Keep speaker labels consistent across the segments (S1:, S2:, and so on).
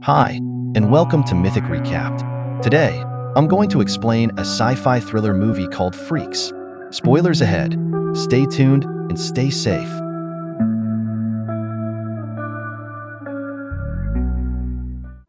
S1: Hi, and welcome to Mythic Recapped. Today, I'm going to explain a sci-fi thriller movie called Freaks. Spoilers ahead. Stay tuned and stay safe.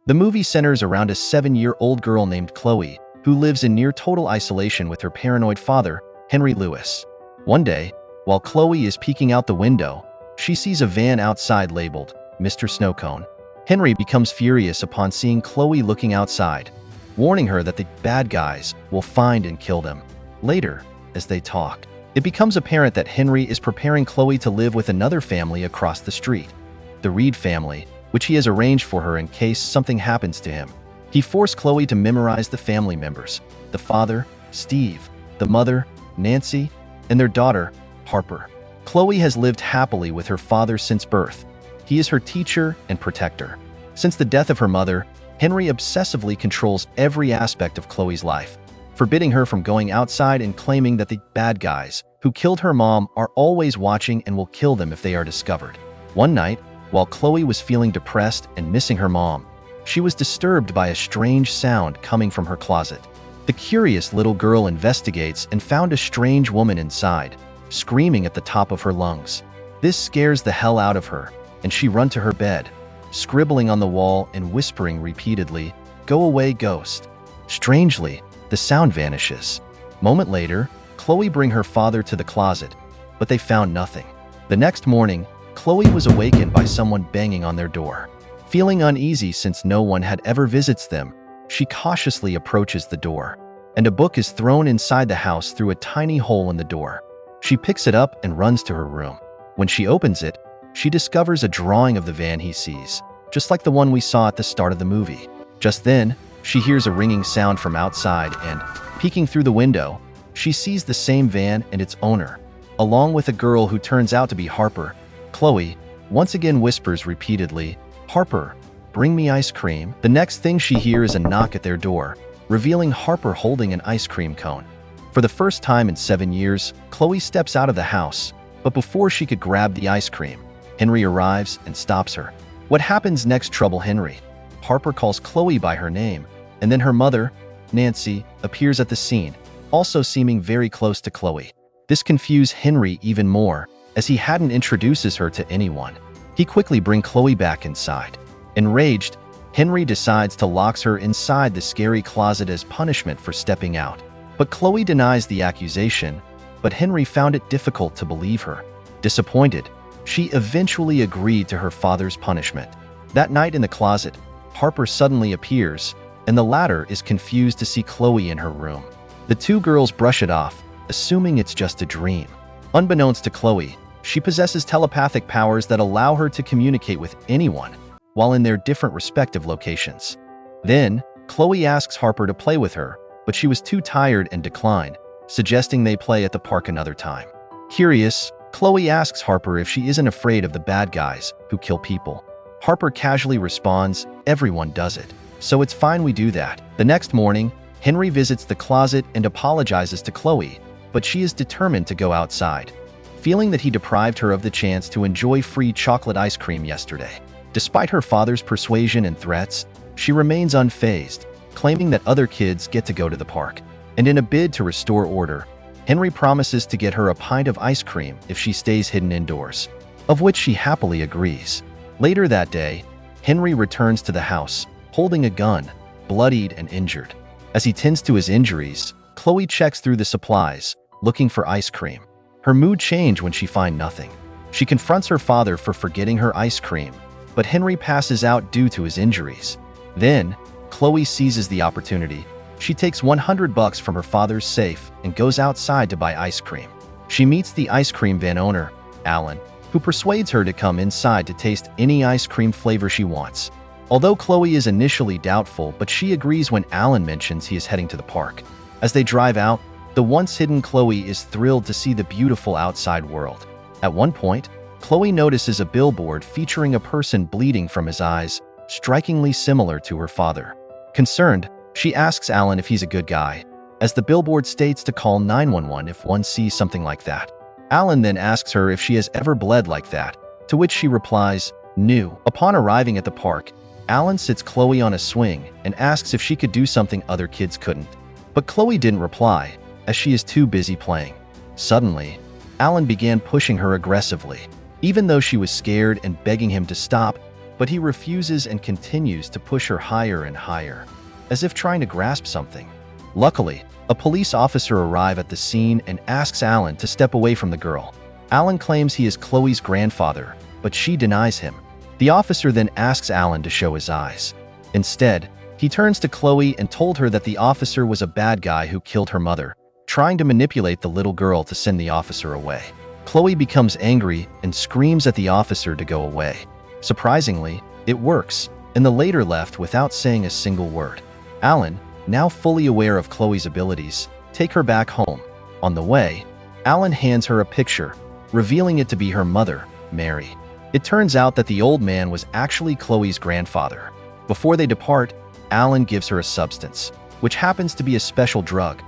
S1: The movie centers around a 7-year-old girl named Chloe, who lives in near total isolation with her paranoid father, Henry Lewis. One day, while Chloe is peeking out the window, she sees a van outside labeled Mr. Snowcone. Henry becomes furious upon seeing Chloe looking outside, warning her that the bad guys will find and kill them. Later, as they talk, it becomes apparent that Henry is preparing Chloe to live with another family across the street, the Reed family, which he has arranged for her in case something happens to him. He forced Chloe to memorize the family members: the father, Steve; the mother, Nancy; and their daughter, Harper. Chloe has lived happily with her father since birth. He is her teacher and protector. Since the death of her mother, Henry obsessively controls every aspect of Chloe's life, forbidding her from going outside and claiming that the bad guys who killed her mom are always watching and will kill them if they are discovered. One night, while Chloe was feeling depressed and missing her mom, she was disturbed by a strange sound coming from her closet. The curious little girl investigates and found a strange woman inside, screaming at the top of her lungs. This scares the hell out of her, and she runs to her bed, scribbling on the wall and whispering repeatedly, "Go away, ghost." Strangely, the sound vanishes. Moment later, Chloe brings her father to the closet, but they found nothing. The next morning, Chloe was awakened by someone banging on their door. Feeling uneasy since no one had ever visits them, she cautiously approaches the door, and a book is thrown inside the house through a tiny hole in the door. She picks it up and runs to her room. When she opens it, she discovers a drawing of the van he sees, just like the one we saw at the start of the movie. Just then, she hears a ringing sound from outside and, peeking through the window, she sees the same van and its owner, along with a girl who turns out to be Harper. Chloe once again whispers repeatedly, "Harper, bring me ice cream." The next thing she hears is a knock at their door, revealing Harper holding an ice cream cone. For the first time in 7 years, Chloe steps out of the house, but before she could grab the ice cream, Henry arrives and stops her. What happens next troubles Henry. Harper calls Chloe by her name, and then her mother, Nancy, appears at the scene, also seeming very close to Chloe. This confuses Henry even more, as he hadn't introduces her to anyone. He quickly brings Chloe back inside. Enraged, Henry decides to lock her inside the scary closet as punishment for stepping out. But Chloe denies the accusation, but Henry found it difficult to believe her. Disappointed, she eventually agreed to her father's punishment. That night in the closet, Harper suddenly appears, and the latter is confused to see Chloe in her room. The two girls brush it off, assuming it's just a dream. Unbeknownst to Chloe, she possesses telepathic powers that allow her to communicate with anyone, while in their different respective locations. Then, Chloe asks Harper to play with her, but she was too tired and declined, suggesting they play at the park another time. Curious, Chloe asks Harper if she isn't afraid of the bad guys who kill people. Harper casually responds, "Everyone does it, so it's fine we do that." The next morning, Henry visits the closet and apologizes to Chloe, but she is determined to go outside, feeling that he deprived her of the chance to enjoy free chocolate ice cream yesterday. Despite her father's persuasion and threats, she remains unfazed, claiming that other kids get to go to the park. And in a bid to restore order, Henry promises to get her a pint of ice cream if she stays hidden indoors, of which she happily agrees. Later that day, Henry returns to the house, holding a gun, bloodied and injured. As he tends to his injuries, Chloe checks through the supplies, looking for ice cream. Her mood changes when she finds nothing. She confronts her father for forgetting her ice cream, but Henry passes out due to his injuries. Then, Chloe seizes the opportunity. She takes $100 from her father's safe and goes outside to buy ice cream. She meets the ice cream van owner, Alan, who persuades her to come inside to taste any ice cream flavor she wants. Although Chloe is initially doubtful, but she agrees when Alan mentions he is heading to the park. As they drive out, the once hidden Chloe is thrilled to see the beautiful outside world. At one point, Chloe notices a billboard featuring a person bleeding from his eyes, strikingly similar to her father. Concerned, she asks Alan if he's a good guy, as the billboard states to call 911 if one sees something like that. Alan then asks her if she has ever bled like that, to which she replies, "No." Upon arriving at the park, Alan sits Chloe on a swing and asks if she could do something other kids couldn't. But Chloe didn't reply, as she is too busy playing. Suddenly, Alan began pushing her aggressively, even though she was scared and begging him to stop, but he refuses and continues to push her higher and higher, as if trying to grasp something. Luckily, a police officer arrives at the scene and asks Alan to step away from the girl. Alan claims he is Chloe's grandfather, but she denies him. The officer then asks Alan to show his eyes. Instead, he turns to Chloe and told her that the officer was a bad guy who killed her mother, trying to manipulate the little girl to send the officer away. Chloe becomes angry and screams at the officer to go away. Surprisingly, it works, and the latter left without saying a single word. Alan, now fully aware of Chloe's abilities, takes her back home. On the way, Alan hands her a picture, revealing it to be her mother, Mary. It turns out that the old man was actually Chloe's grandfather. Before they depart, Alan gives her a substance, which happens to be a special drug,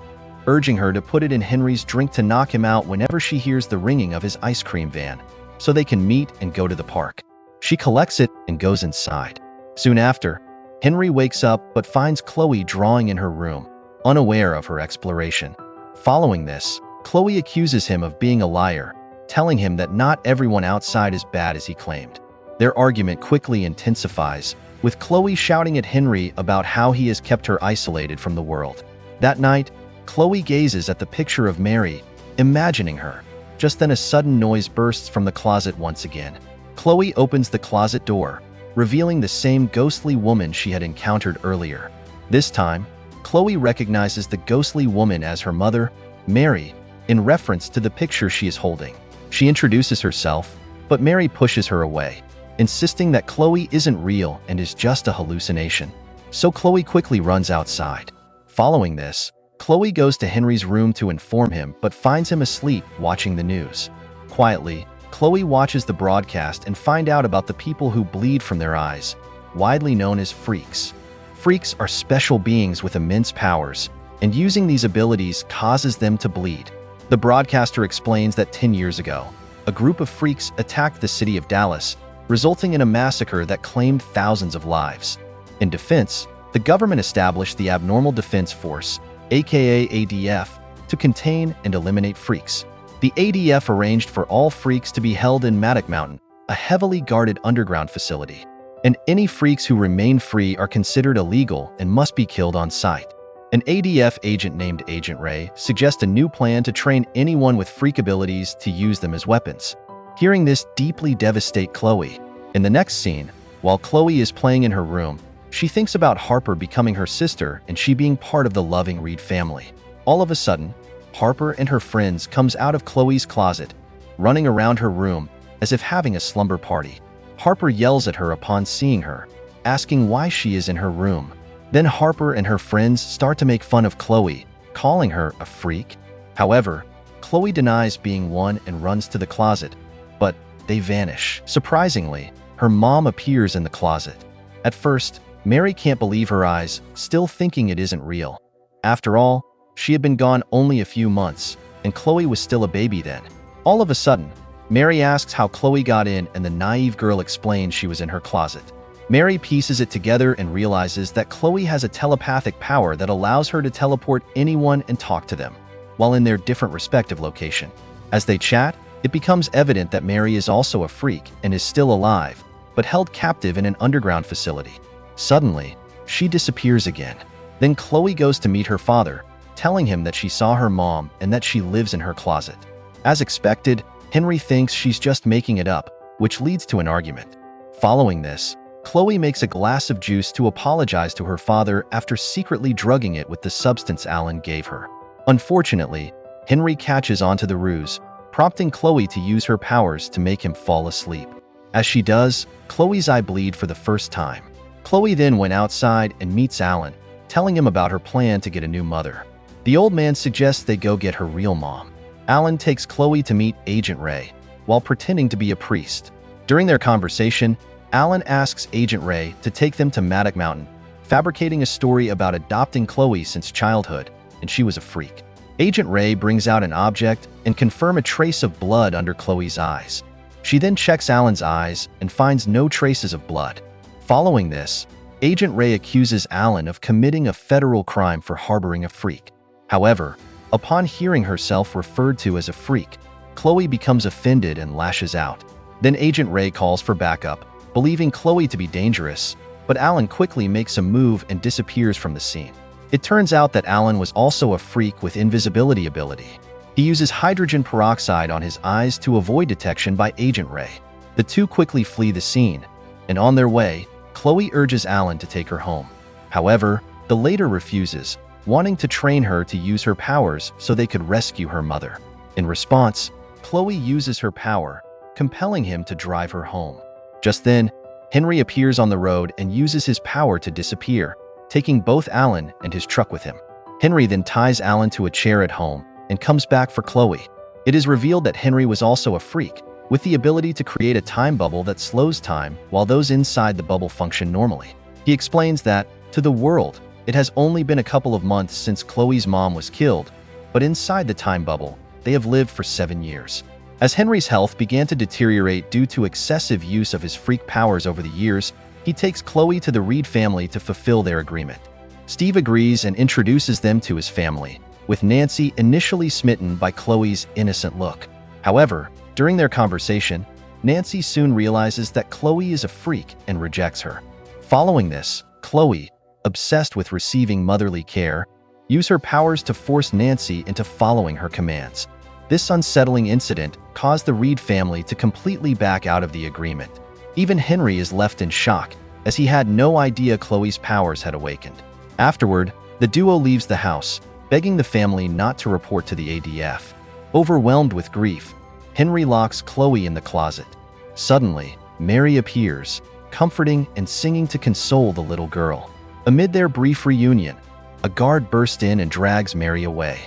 S1: urging her to put it in Henry's drink to knock him out whenever she hears the ringing of his ice cream van, so they can meet and go to the park. She collects it and goes inside. Soon after, Henry wakes up but finds Chloe drawing in her room, unaware of her exploration. Following this, Chloe accuses him of being a liar, telling him that not everyone outside is bad as he claimed. Their argument quickly intensifies, with Chloe shouting at Henry about how he has kept her isolated from the world. That night, Chloe gazes at the picture of Mary, imagining her. Just then a sudden noise bursts from the closet once again. Chloe opens the closet door, revealing the same ghostly woman she had encountered earlier. This time, Chloe recognizes the ghostly woman as her mother, Mary, in reference to the picture she is holding. She introduces herself, but Mary pushes her away, insisting that Chloe isn't real and is just a hallucination. So Chloe quickly runs outside. Following this, Chloe goes to Henry's room to inform him but finds him asleep watching the news. Quietly, Chloe watches the broadcast and finds out about the people who bleed from their eyes, widely known as freaks. Freaks are special beings with immense powers, and using these abilities causes them to bleed. The broadcaster explains that 10 years ago, a group of freaks attacked the city of Dallas, resulting in a massacre that claimed thousands of lives. In defense, the government established the Abnormal Defense Force, aka ADF, to contain and eliminate freaks. The ADF arranged for all freaks to be held in Maddock Mountain, a heavily guarded underground facility, and any freaks who remain free are considered illegal and must be killed on sight. An ADF agent named Agent Ray suggests a new plan to train anyone with freak abilities to use them as weapons. Hearing this deeply devastates Chloe. In the next scene, while Chloe is playing in her room, she thinks about Harper becoming her sister and she being part of the loving Reed family. All of a sudden, Harper and her friends comes out of Chloe's closet, running around her room as if having a slumber party. Harper yells at her upon seeing her, asking why she is in her room. Then Harper and her friends start to make fun of Chloe, calling her a freak. However, Chloe denies being one and runs to the closet, but they vanish. Surprisingly, her mom appears in the closet. At first, Mary can't believe her eyes, still thinking it isn't real. After all, she had been gone only a few months, and Chloe was still a baby then. All of a sudden, Mary asks how Chloe got in and the naive girl explains she was in her closet. Mary pieces it together and realizes that Chloe has a telepathic power that allows her to teleport anyone and talk to them, while in their different respective location. As they chat, it becomes evident that Mary is also a freak and is still alive, but held captive in an underground facility. Suddenly, she disappears again. Then Chloe goes to meet her father, telling him that she saw her mom and that she lives in her closet. As expected, Henry thinks she's just making it up, which leads to an argument. Following this, Chloe makes a glass of juice to apologize to her father after secretly drugging it with the substance Alan gave her. Unfortunately, Henry catches onto the ruse, prompting Chloe to use her powers to make him fall asleep. As she does, Chloe's eye bleeds for the first time. Chloe then went outside and meets Alan, telling him about her plan to get a new mother. The old man suggests they go get her real mom. Alan takes Chloe to meet Agent Ray, while pretending to be a priest. During their conversation, Alan asks Agent Ray to take them to Maddock Mountain, fabricating a story about adopting Chloe since childhood, and she was a freak. Agent Ray brings out an object and confirms a trace of blood under Chloe's eyes. She then checks Alan's eyes and finds no traces of blood. Following this, Agent Ray accuses Alan of committing a federal crime for harboring a freak. However, upon hearing herself referred to as a freak, Chloe becomes offended and lashes out. Then Agent Ray calls for backup, believing Chloe to be dangerous, but Alan quickly makes a move and disappears from the scene. It turns out that Alan was also a freak with invisibility ability. He uses hydrogen peroxide on his eyes to avoid detection by Agent Ray. The two quickly flee the scene, and on their way, Chloe urges Alan to take her home. However, the latter refuses, wanting to train her to use her powers so they could rescue her mother. In response, Chloe uses her power, compelling him to drive her home. Just then, Henry appears on the road and uses his power to disappear, taking both Alan and his truck with him. Henry then ties Alan to a chair at home and comes back for Chloe. It is revealed that Henry was also a freak, with the ability to create a time bubble that slows time while those inside the bubble function normally. He explains that, to the world, it has only been a couple of months since Chloe's mom was killed, but inside the time bubble, they have lived for 7 years. As Henry's health began to deteriorate due to excessive use of his freak powers over the years, he takes Chloe to the Reed family to fulfill their agreement. Steve agrees and introduces them to his family, with Nancy initially smitten by Chloe's innocent look. However, during their conversation, Nancy soon realizes that Chloe is a freak and rejects her. Following this, Chloe, obsessed with receiving motherly care, uses her powers to force Nancy into following her commands. This unsettling incident caused the Reed family to completely back out of the agreement. Even Henry is left in shock, as he had no idea Chloe's powers had awakened. Afterward, the duo leaves the house, begging the family not to report to the ADF. Overwhelmed with grief, Henry locks Chloe in the closet. Suddenly, Mary appears, comforting and singing to console the little girl. Amid their brief reunion, a guard bursts in and drags Mary away.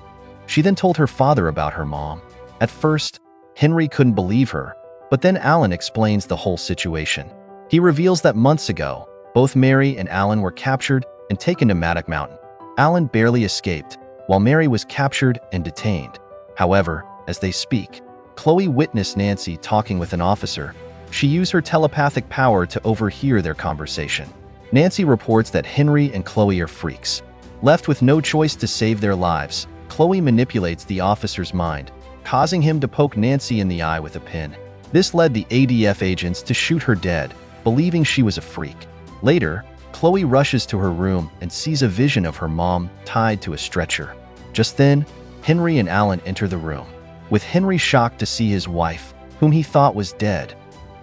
S1: She then told her father about her mom. At first, Henry couldn't believe her, but then Alan explains the whole situation. He reveals that months ago, both Mary and Alan were captured and taken to Maddock Mountain. Alan barely escaped, while Mary was captured and detained. However, as they speak, Chloe witnessed Nancy talking with an officer. She used her telepathic power to overhear their conversation. Nancy reports that Henry and Chloe are freaks. Left with no choice to save their lives, Chloe manipulates the officer's mind, causing him to poke Nancy in the eye with a pin. This led the ADF agents to shoot her dead, believing she was a freak. Later, Chloe rushes to her room and sees a vision of her mom tied to a stretcher. Just then, Henry and Alan enter the room, with Henry shocked to see his wife, whom he thought was dead.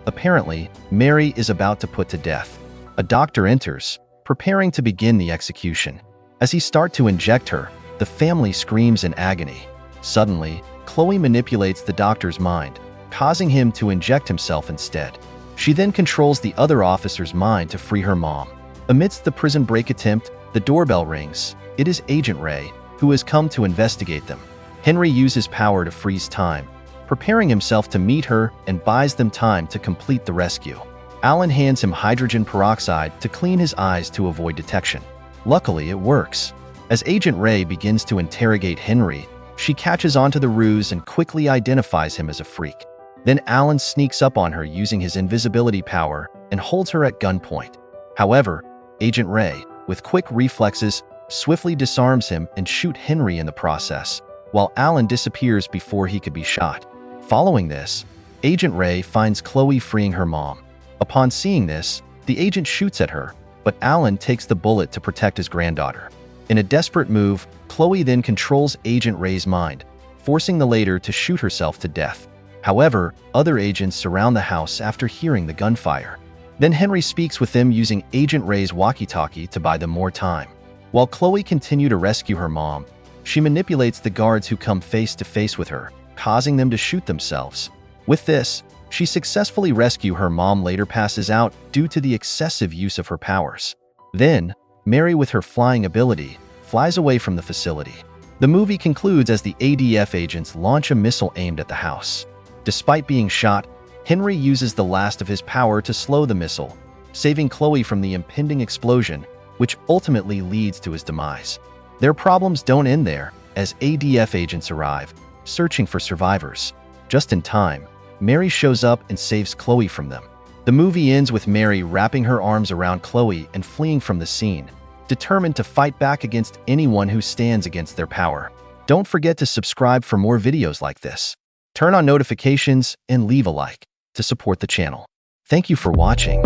S1: Apparently, Mary is about to put to death. A doctor enters, preparing to begin the execution. As he starts to inject her, the family screams in agony. Suddenly, Chloe manipulates the doctor's mind, causing him to inject himself instead. She then controls the other officer's mind to free her mom. Amidst the prison break attempt, the doorbell rings. It is Agent Ray, who has come to investigate them. Henry uses power to freeze time, preparing himself to meet her and buys them time to complete the rescue. Alan hands him hydrogen peroxide to clean his eyes to avoid detection. Luckily, it works. As Agent Ray begins to interrogate Henry, she catches onto the ruse and quickly identifies him as a freak. Then Alan sneaks up on her using his invisibility power and holds her at gunpoint. However, Agent Ray, with quick reflexes, swiftly disarms him and shoots Henry in the process, while Alan disappears before he could be shot. Following this, Agent Ray finds Chloe freeing her mom. Upon seeing this, the agent shoots at her, but Alan takes the bullet to protect his granddaughter. In a desperate move, Chloe then controls Agent Ray's mind, forcing the latter to shoot herself to death. However, other agents surround the house after hearing the gunfire. Then Henry speaks with them using Agent Ray's walkie-talkie to buy them more time. While Chloe continues to rescue her mom, she manipulates the guards who come face to face with her, causing them to shoot themselves. With this, she successfully rescues her mom. Later passes out due to the excessive use of her powers. Then, Mary, with her flying ability, flies away from the facility. The movie concludes as the ADF agents launch a missile aimed at the house. Despite being shot, Henry uses the last of his power to slow the missile, saving Chloe from the impending explosion, which ultimately leads to his demise. Their problems don't end there, as ADF agents arrive, searching for survivors. Just in time, Mary shows up and saves Chloe from them. The movie ends with Mary wrapping her arms around Chloe and fleeing from the scene, determined to fight back against anyone who stands against their power. Don't forget to subscribe for more videos like this. Turn on notifications and leave a like to support the channel. Thank you for watching.